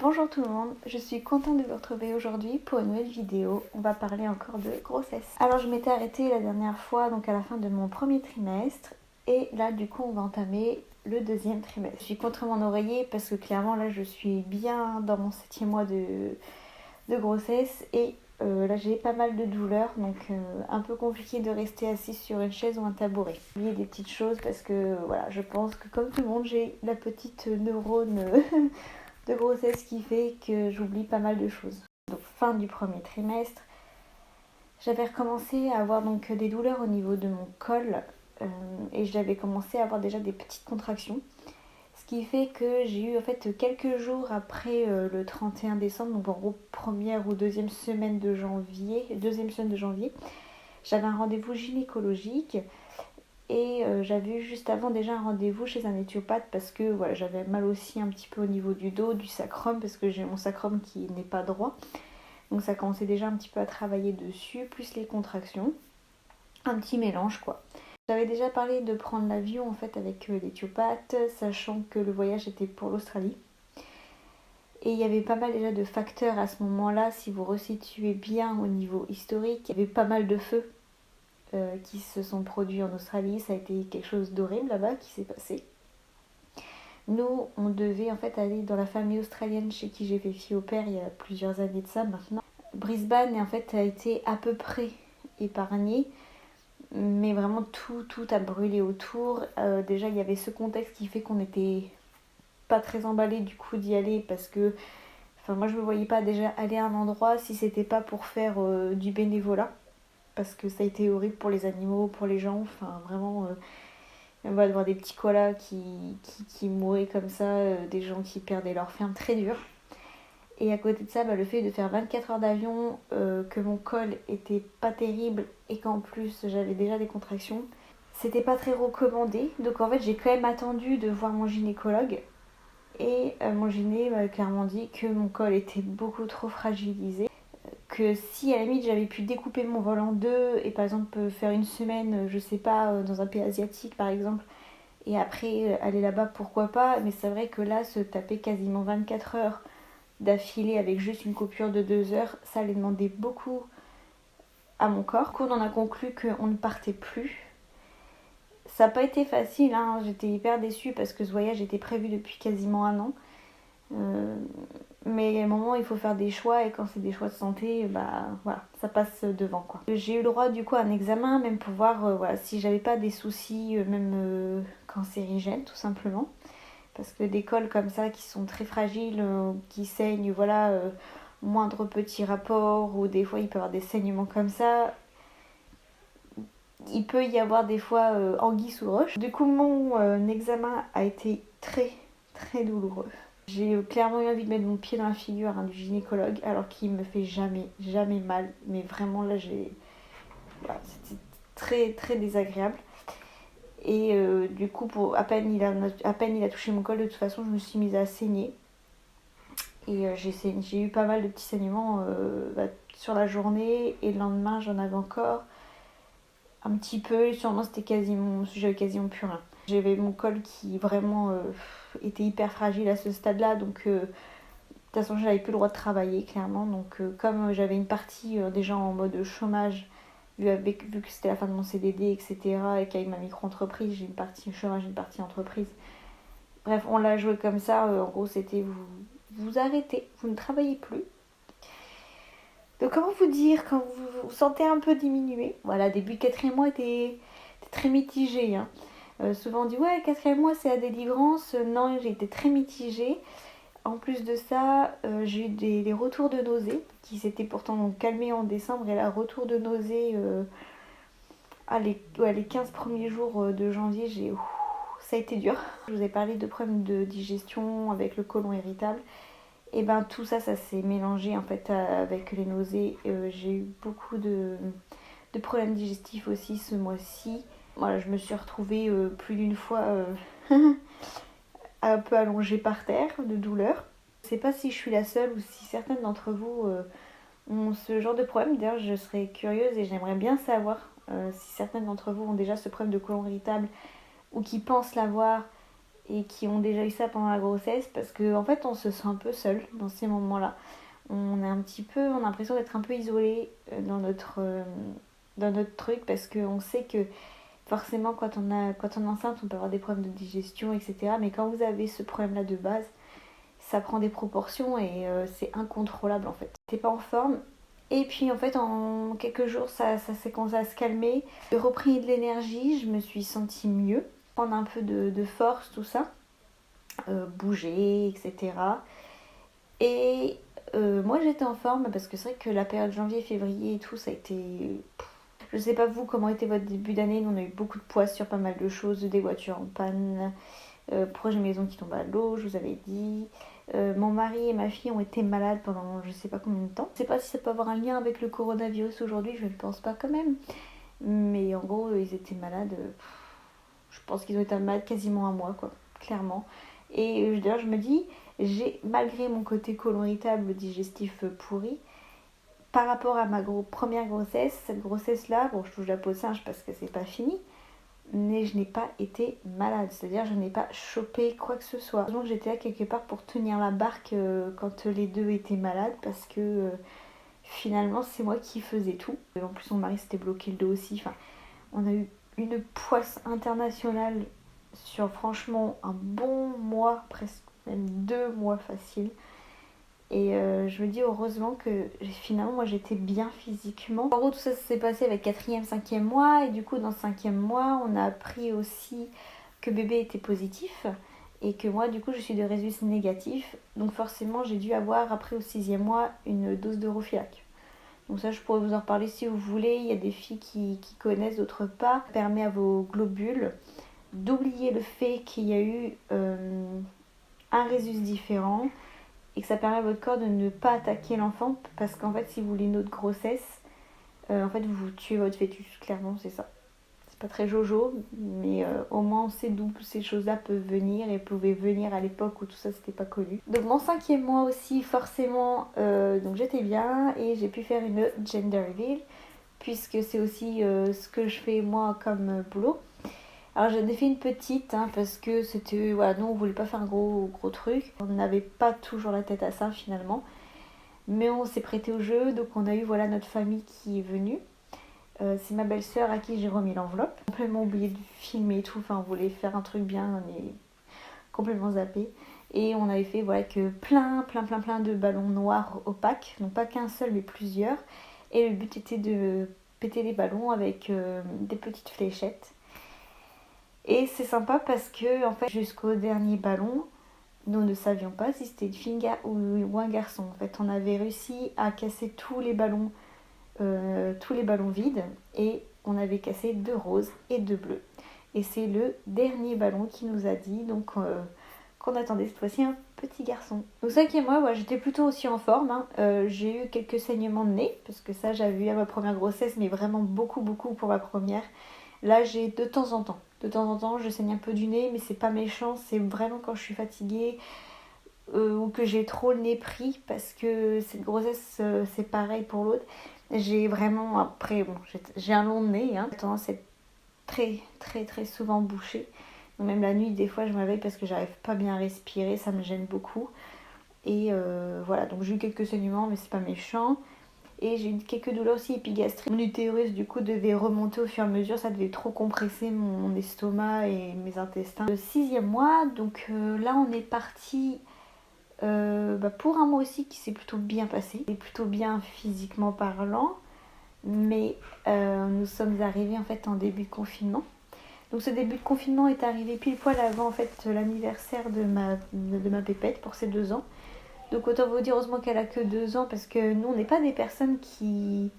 Bonjour tout le monde, je suis contente de vous retrouver aujourd'hui pour une nouvelle vidéo. On va parler encore de grossesse. Alors je m'étais arrêtée la dernière fois, donc à la fin de mon premier trimestre. Et là du coup on va entamer le deuxième trimestre. Je suis contre mon oreiller parce que clairement là je suis bien dans mon 7e mois de grossesse. Et là j'ai pas mal de douleurs, donc un peu compliqué de rester assise sur une chaise ou un tabouret. J'ai oublié des petites choses parce que voilà, je pense que comme tout le monde j'ai la petite neurone de grossesse qui fait que j'oublie pas mal de choses. Donc fin du premier trimestre, j'avais recommencé à avoir donc des douleurs au niveau de mon col et j'avais commencé à avoir déjà des petites contractions. Ce qui fait que j'ai eu en fait quelques jours après le 31 décembre, donc en gros première ou deuxième semaine de janvier, j'avais un rendez-vous gynécologique. Et j'avais eu juste avant déjà un rendez-vous chez un éthiopathe parce que voilà, j'avais mal aussi un petit peu au niveau du dos, du sacrum, parce que j'ai mon sacrum qui n'est pas droit. Donc ça commençait déjà un petit peu à travailler dessus, plus les contractions. Un petit mélange quoi. J'avais déjà parlé de prendre l'avion en fait avec l'éthiopathe, sachant que le voyage était pour l'Australie. Et il y avait pas mal déjà de facteurs à ce moment-là, si vous resituez bien au niveau historique. Il y avait pas mal de feux qui se sont produits en Australie. Ça a été quelque chose d'horrible là-bas qui s'est passé. Nous, on devait en fait aller dans la famille australienne chez qui j'ai fait fille au père il y a plusieurs années de ça maintenant. Brisbane en fait a été à peu près épargnée, mais vraiment tout a brûlé autour. Déjà il y avait ce contexte qui fait qu'on n'était pas très emballé du coup d'y aller parce que moi je me voyais pas déjà aller à un endroit si c'était pas pour faire du bénévolat, parce que ça a été horrible pour les animaux, pour les gens, vraiment on va voir des petits koalas qui mouraient comme ça, des gens qui perdaient leur ferme, très dur. Et à côté de ça, le fait de faire 24 heures d'avion, que mon col était pas terrible et qu'en plus j'avais déjà des contractions, c'était pas très recommandé. Donc en fait j'ai quand même attendu de voir mon gynécologue. Et mon gyné m'a clairement dit que mon col était beaucoup trop fragilisé. Que si à la limite j'avais pu découper mon vol en deux et par exemple faire une semaine, je sais pas, dans un pays asiatique par exemple, et après aller là-bas, pourquoi pas. Mais c'est vrai que là, se taper quasiment 24 heures d'affilée avec juste une coupure de 2 heures, ça allait demander beaucoup à mon corps. Du coup, on en a conclu qu'on ne partait plus. Ça n'a pas été facile, hein. J'étais hyper déçue parce que ce voyage était prévu depuis quasiment un an. Mais il y a un moment où il faut faire des choix, et quand c'est des choix de santé, voilà, ça passe devant quoi. J'ai eu le droit du coup à un examen, même pour voir voilà, si j'avais pas des soucis même cancérigènes tout simplement. Parce que des cols comme ça qui sont très fragiles, qui saignent, voilà, moindre petit rapport, ou des fois il peut y avoir des saignements comme ça. Il peut y avoir des fois anguille sous roche. Du coup mon examen a été très très douloureux. J'ai clairement eu envie de mettre mon pied dans la figure du gynécologue, alors qu'il me fait jamais mal. Mais vraiment là voilà, c'était très très désagréable. Et du coup à peine il a touché mon col, de toute façon je me suis mise à saigner. Et j'ai eu pas mal de petits saignements sur la journée, et le lendemain j'en avais encore un petit peu, et sûrement j'avais quasiment plus rien. J'avais mon col qui vraiment était hyper fragile à ce stade-là, donc de toute façon j'avais plus le droit de travailler clairement. Donc comme j'avais une partie déjà en mode chômage, vu que c'était la fin de mon CDD, etc., et qu'avec ma micro-entreprise j'ai une partie chômage, une partie entreprise, bref on l'a joué comme ça. En gros c'était vous arrêtez, vous ne travaillez plus. Donc comment vous dire, quand vous vous sentez un peu diminué, voilà, début de 4e mois était très mitigé, hein. Souvent on dit ouais, 4e mois c'est la délivrance. Non, j'ai été très mitigée. En plus de ça, j'ai eu des retours de nausées qui s'étaient pourtant calmés en décembre, et là retour de nausées les 15 premiers jours de janvier, ça a été dur. Je vous ai parlé de problèmes de digestion avec le côlon irritable. Et ben tout ça s'est mélangé en fait avec les nausées. J'ai eu beaucoup de problèmes digestifs aussi ce mois-ci. Voilà, je me suis retrouvée plus d'une fois un peu allongée par terre de douleur. Je sais pas si je suis la seule ou si certaines d'entre vous ont ce genre de problème. D'ailleurs, je serais curieuse et j'aimerais bien savoir si certaines d'entre vous ont déjà ce problème de côlon irritable ou qui pensent l'avoir, et qui ont déjà eu ça pendant la grossesse, parce qu'en fait on se sent un peu seul dans ces moments-là. On a l'impression d'être un peu isolé dans notre truc, parce qu'on sait que forcément quand on est enceinte on peut avoir des problèmes de digestion, etc. Mais quand vous avez ce problème-là de base, ça prend des proportions et c'est incontrôlable en fait. T'es pas en forme. Et puis en fait en quelques jours ça s'est commencé à se calmer. J'ai repris de l'énergie, je me suis sentie mieux, prendre un peu de force, tout ça, bouger, etc. Et moi j'étais en forme parce que c'est vrai que la période janvier-février et tout ça a été... Je sais pas vous comment était votre début d'année, nous on a eu beaucoup de poids sur pas mal de choses, des voitures en panne, projet maison qui tombe à l'eau, je vous avais dit. Mon mari et ma fille ont été malades pendant je sais pas combien de temps. Je sais pas si ça peut avoir un lien avec le coronavirus aujourd'hui, je ne pense pas quand même. Mais en gros, ils étaient malades. Je pense qu'ils ont été malades quasiment un mois, quoi, clairement. Et d'ailleurs, je me dis, malgré mon côté côlon irritable, digestif pourri, par rapport à ma première grossesse, cette grossesse-là, bon, je touche la peau de singe parce que c'est pas fini, mais je n'ai pas été malade, c'est-à-dire je n'ai pas chopé quoi que ce soit. Donc j'étais là quelque part pour tenir la barque quand les deux étaient malades, parce que finalement c'est moi qui faisais tout. Et en plus mon mari s'était bloqué le dos aussi. Enfin, on a eu une poisse internationale sur franchement un bon mois, presque même 2 mois facile. Et je me dis heureusement que finalement moi j'étais bien physiquement. En gros tout ça s'est passé avec 4e, 5e mois. Et du coup dans le 5e mois on a appris aussi que bébé était positif. Et que moi du coup je suis de résus négatif. Donc forcément j'ai dû avoir après au 6e mois une dose d'Europhylac. Donc ça je pourrais vous en reparler si vous voulez. Il y a des filles qui connaissent, d'autres pas. Ça permet à vos globules d'oublier le fait qu'il y a eu un résus différent. Et que ça permet à votre corps de ne pas attaquer l'enfant, parce qu'en fait si vous voulez une autre grossesse, en fait vous tuez votre fœtus, clairement c'est ça. C'est pas très jojo, mais au moins on sait d'où ces choses-là peuvent venir et pouvaient venir à l'époque où tout ça c'était pas connu. Donc mon 5e mois aussi forcément, donc j'étais bien et j'ai pu faire une gender reveal, puisque c'est aussi ce que je fais moi comme boulot. Alors j'en ai fait une petite parce que c'était... Voilà, nous on voulait pas faire un gros truc. On n'avait pas toujours la tête à ça finalement. Mais on s'est prêté au jeu, donc on a eu voilà notre famille qui est venue. C'est ma belle-sœur à qui j'ai remis l'enveloppe. Complètement oublié de filmer et tout, enfin on voulait faire un truc bien, on est complètement zappé. Et on avait fait voilà que plein de ballons noirs opaques, donc pas qu'un seul mais plusieurs. Et le but était de péter les ballons avec des petites fléchettes. Et c'est sympa parce que en fait jusqu'au dernier ballon, nous ne savions pas si c'était une fille ou un garçon. En fait, on avait réussi à casser tous les ballons vides, et on avait cassé 2 roses et 2 bleus. Et c'est le dernier ballon qui nous a dit donc qu'on attendait cette fois-ci un petit garçon. Donc 5e mois, ouais, j'étais plutôt aussi en forme. J'ai eu quelques saignements de nez, parce que ça j'avais eu à ma première grossesse, mais vraiment beaucoup pour ma première. Là j'ai de temps en temps, je saigne un peu du nez, mais c'est pas méchant, c'est vraiment quand je suis fatiguée ou que j'ai trop le nez pris, parce que cette grossesse c'est pareil pour l'autre. J'ai vraiment, après bon, j'ai un long nez, tendance à être très souvent bouchée. Donc même la nuit des fois je me réveille parce que j'arrive pas bien à respirer, ça me gêne beaucoup. Et voilà, donc j'ai eu quelques saignements mais c'est pas méchant. Et j'ai eu quelques douleurs aussi épigastriques. Mon utérus du coup devait remonter au fur et à mesure, ça devait trop compresser mon estomac et mes intestins. Le 6e mois, donc là on est parti pour un mois aussi qui s'est plutôt bien passé. Et plutôt bien physiquement parlant, mais nous sommes arrivés en fait en début de confinement. Donc ce début de confinement est arrivé pile poil avant en fait l'anniversaire de ma pépette pour ses 2 ans. Donc autant vous dire heureusement qu'elle a que 2 ans, parce que nous on n'est pas des personnes qui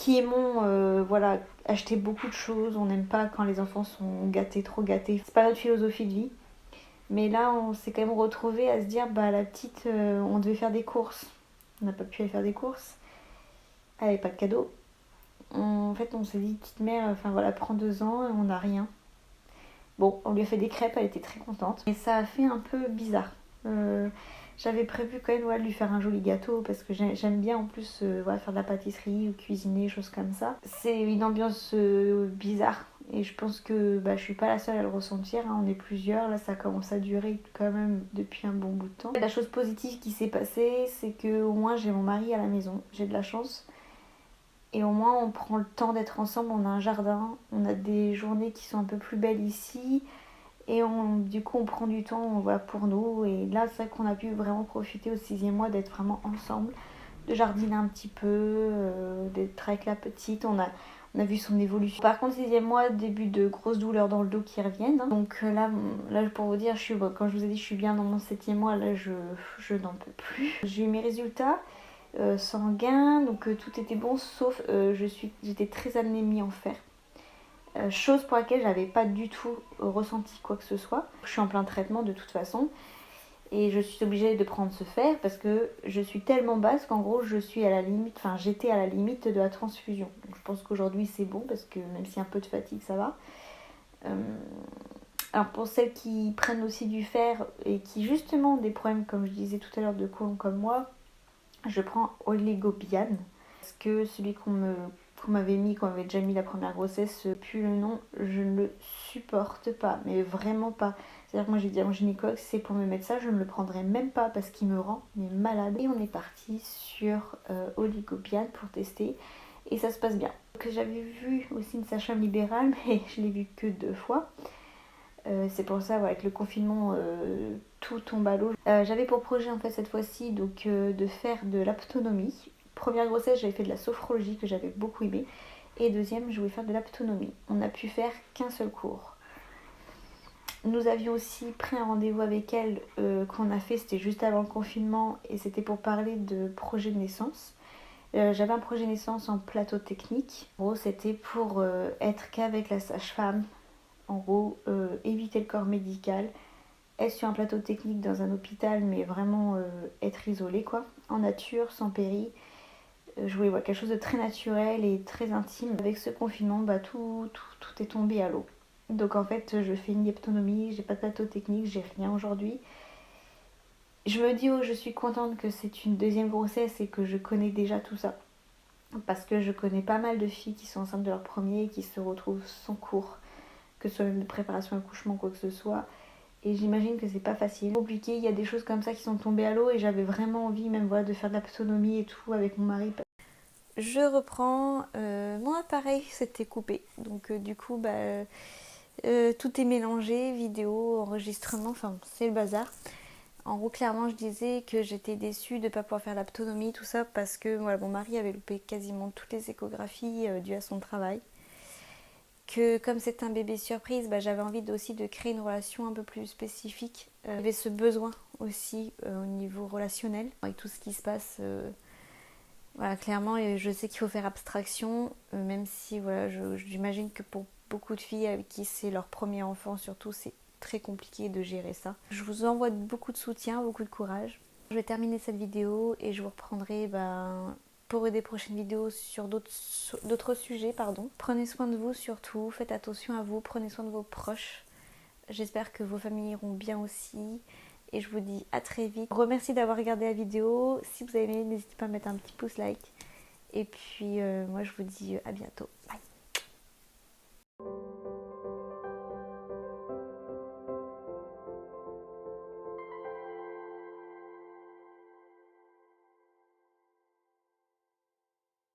aimons voilà, acheter beaucoup de choses. On n'aime pas quand les enfants sont gâtés, trop gâtés. C'est pas notre philosophie de vie. Mais là on s'est quand même retrouvés à se dire la petite on devait faire des courses. On n'a pas pu aller faire des courses. Elle n'avait pas de cadeau. En fait on s'est dit petite mère, enfin voilà, prend 2 ans et on n'a rien. Bon, on lui a fait des crêpes, elle était très contente. Et ça a fait un peu bizarre. J'avais prévu quand même de lui faire un joli gâteau, parce que j'aime bien en plus faire de la pâtisserie ou cuisiner, choses comme ça. C'est une ambiance bizarre Et je pense que je suis pas la seule à le ressentir, hein. On est plusieurs, là ça commence à durer quand même depuis un bon bout de temps. La chose positive qui s'est passée, c'est que au moins j'ai mon mari à la maison, j'ai de la chance. Et au moins on prend le temps d'être ensemble, on a un jardin, on a des journées qui sont un peu plus belles ici. Et du coup on prend du temps pour nous. Et là c'est vrai qu'on a pu vraiment profiter au 6e mois d'être vraiment ensemble, de jardiner un petit peu, d'être avec la petite. On a vu son évolution. Par contre, 6e mois, début de grosses douleurs dans le dos qui reviennent, hein. Donc là pour vous dire, quand je vous ai dit je suis bien dans mon 7e mois, là je n'en peux plus. J'ai eu mes résultats sanguins, donc tout était bon, sauf j'étais très anémie en fer. Chose pour laquelle j'avais pas du tout ressenti quoi que ce soit. Je suis en plein traitement de toute façon. Et je suis obligée de prendre ce fer parce que je suis tellement basse qu'en gros j'étais à la limite de la transfusion. Donc je pense qu'aujourd'hui c'est bon parce que même s'il y a un peu de fatigue ça va. Alors pour celles qui prennent aussi du fer et qui justement ont des problèmes comme je disais tout à l'heure de côlon comme moi, je prends Oligobian. Parce que celui qu'on m'avait déjà mis la première grossesse, plus le nom, je ne le supporte pas, mais vraiment pas. C'est-à-dire que moi j'ai dit à mon gynécologue, si c'est pour me mettre ça, je ne le prendrai même pas parce qu'il me rend malade. Et on est parti sur Oligobian pour tester et ça se passe bien. Donc, j'avais vu aussi une sage-femme libérale, mais je l'ai vue que 2 fois. C'est pour ça avec le confinement tout tombe à l'eau. J'avais pour projet en fait cette fois-ci de faire de l'aptonomie. Première grossesse j'avais fait de la sophrologie que j'avais beaucoup aimé. Et deuxième je voulais faire de l'aptonomie. On n'a pu faire qu'un seul cours. Nous avions aussi pris un rendez-vous avec elle qu'on a fait, c'était juste avant le confinement et c'était pour parler de projet de naissance. J'avais un projet de naissance en plateau technique. En gros c'était pour être qu'avec la sage-femme. En gros, éviter le corps médical, être sur un plateau technique dans un hôpital, mais vraiment être isolé, quoi, en nature, sans péri. Je voulais voir quelque chose de très naturel et très intime. Avec ce confinement, tout est tombé à l'eau. Donc en fait, je fais une autonomie, j'ai pas de plateau technique, j'ai rien aujourd'hui. Je me dis, je suis contente que c'est une deuxième grossesse et que je connais déjà tout ça. Parce que je connais pas mal de filles qui sont enceintes de leur premier et qui se retrouvent sans cours, que ce soit même de préparation à accouchement, quoi que ce soit. Et j'imagine que c'est pas facile. Compliqué, il y a des choses comme ça qui sont tombées à l'eau et j'avais vraiment envie même de faire de l'autonomie et tout avec mon mari. Je reprends, mon appareil s'était coupé. Donc du coup, tout est mélangé, vidéo, enregistrement, enfin c'est le bazar. En gros, clairement, je disais que j'étais déçue de ne pas pouvoir faire l'aptonomie, tout ça, parce que mon mari avait loupé quasiment toutes les échographies dues à son travail. Que comme c'est un bébé surprise, j'avais envie aussi de créer une relation un peu plus spécifique. J'avais ce besoin aussi au niveau relationnel, avec tout ce qui se passe. Clairement, je sais qu'il faut faire abstraction, même si j'imagine que pour beaucoup de filles avec qui c'est leur premier enfant surtout, c'est très compliqué de gérer ça. Je vous envoie beaucoup de soutien, beaucoup de courage. Je vais terminer cette vidéo et je vous reprendrai pour des prochaines vidéos sur d'autres sujets. Prenez soin de vous surtout, faites attention à vous, prenez soin de vos proches. J'espère que vos familles iront bien aussi. Et je vous dis à très vite. Je vous remercie d'avoir regardé la vidéo. Si vous avez aimé, n'hésitez pas à mettre un petit pouce like. Et puis moi je vous dis à bientôt. Bye.